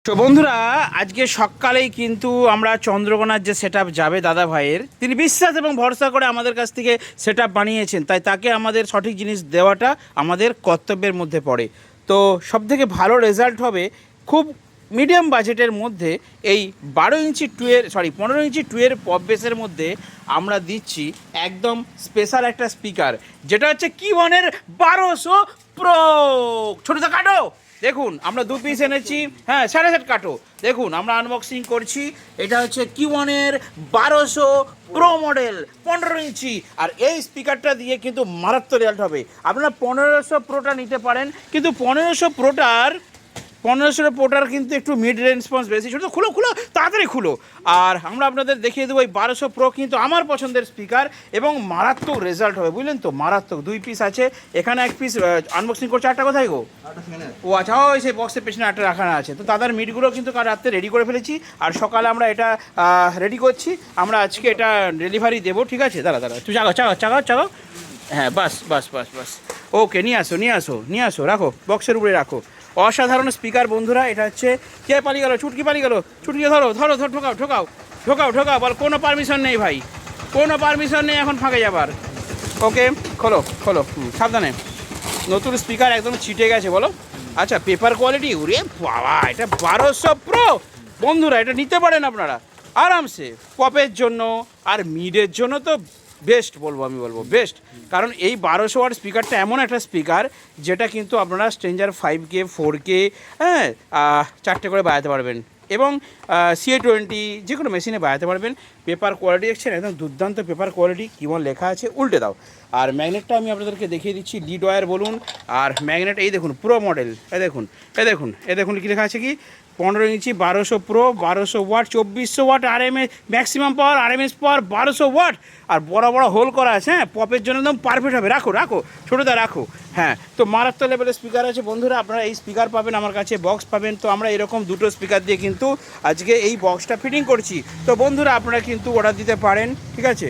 তো বন্ধুরা আজকে সকালেই কিন্তু আমরা চন্দ্রকোনার যে সেটআপ যাবে দাদা ভাইয়ের, তিনি বিশ্বাস এবং ভরসা করে আমাদের কাছ থেকে সেটআপ বানিয়েছেন, তাই তাকে আমাদের সঠিক জিনিস দেওয়াটা আমাদের কর্তব্যের মধ্যে পড়ে। তো সবথেকে ভালো রেজাল্ট হবে খুব মিডিয়াম বাজেটের মধ্যে এই 12 ইঞ্চি 15 ইঞ্চি 2 পপ বেসের মধ্যে আমরা দিচ্ছি একদম স্পেশাল একটা স্পিকার, যেটা হচ্ছে কিওয়ানের 1200 প্রো। ছোটটা কাটো, দেখুন আমরা 2 পিস এনেছি। হ্যাঁ, সাড়ে সেট কাটো, দেখুন আমরা আনবক্সিং করছি। এটা হচ্ছে কিওয়ানের 1200 প্রো মডেল 15 ইঞ্চি, আর এই স্পিকারটা দিয়ে কিন্তু মারাত্মক রেজাল্ট হবে। আপনারা 1500 প্রোটা নিতে পারেন, কিন্তু 1500 প্রোটার কিন্তু একটু মিড রেসপন্স বেশি। ছোটো খুলো খুলো, তাড়াতাড়ি খুলো। আর আমরা আপনাদের দেখিয়ে দেবো এই 1200 প্রো কিন্তু আমার পছন্দের স্পিকার এবং মারাত্মক রেজাল্ট হবে, বুঝলেন তো। মারাত্মক 2 পিস আছে, এখানে 1 পিস আনবক্সিং করছে। আটটা কোথায় গো? ও আচ্ছা, ওই সেই বক্সের পেছনে একটা রাখানো আছে। তো তাদের মিটগুলো কিন্তু কাল রাত্রে রেডি করে ফেলেছি, আর সকালে আমরা এটা রেডি করছি। আমরা আজকে এটা ডেলিভারি দেবো, ঠিক আছে? দাঁড়া তুই চাগাও। হ্যাঁ, বাস। ওকে, নিয়ে আসো, রাখো বক্সের উপরে রাখো। অসাধারণ স্পিকার বন্ধুরা। এটা হচ্ছে কে পালিয়ে গেল? চুটকি ধরো, ঠোকাও। বল কোনো পারমিশন নেই ভাই, কোনো পারমিশন নেই এখন ফাঁকে যাবার। ওকে, খোলো সাবধানে। নতুন স্পিকার একদম ছিটে গেছে বলো। আচ্ছা, পেপার কোয়ালিটি, ওরে বাবা, এটা 1200 প্রো বন্ধুরা, এটা নিতে পারেন আপনারা আরামসে। পপের জন্য আর মিডের জন্য তো বেস্ট বলবো বেস্ট। কারণ এই 1200 ওয়াট স্পিকারটা এমন একটা স্পিকার যেটা কিন্তু আপনারা স্ট্রেঞ্জার 5K 4K, হ্যাঁ, 4টে করে বাজাতে পারবেন, এবং CA20 যে কোনো মেশিনে বাজাতে পারবেন। পেপার কোয়ালিটি দেখছেন, একদম দুর্দান্ত পেপার কোয়ালিটি। কিমন লেখা আছে উল্টে দাও। আর ম্যাগনেটটা আমি আপনাদেরকে দেখিয়ে দিচ্ছি, লিড ওয়্যার বলুন। আর ম্যাগনেট এই দেখুন, প্রো মডেল। এ দেখুন কী লেখা আছে কি, 15 inch 1200 pro, 1200 watt, 2400 watt RMS maximum power, RMS power 1200 watt. আর বড় হোল করা আছে। হ্যাঁ, পপের জন্য একদম পারফেক্ট হবে। রাখো ছোটোটা রাখো। হ্যাঁ, তো মারাত্মক লেভেলের স্পিকার আছে বন্ধুরা। আপনারা এই স্পিকার পাবেন আমার কাছে, বক্স পাবেন। তো আমরা এরকম 2টো স্পিকার দিয়ে কিন্তু আজকে এই বক্সটা ফিটিং করছি। তো বন্ধুরা আপনারা কিন্তু অর্ডার দিতে পারেন, ঠিক আছে?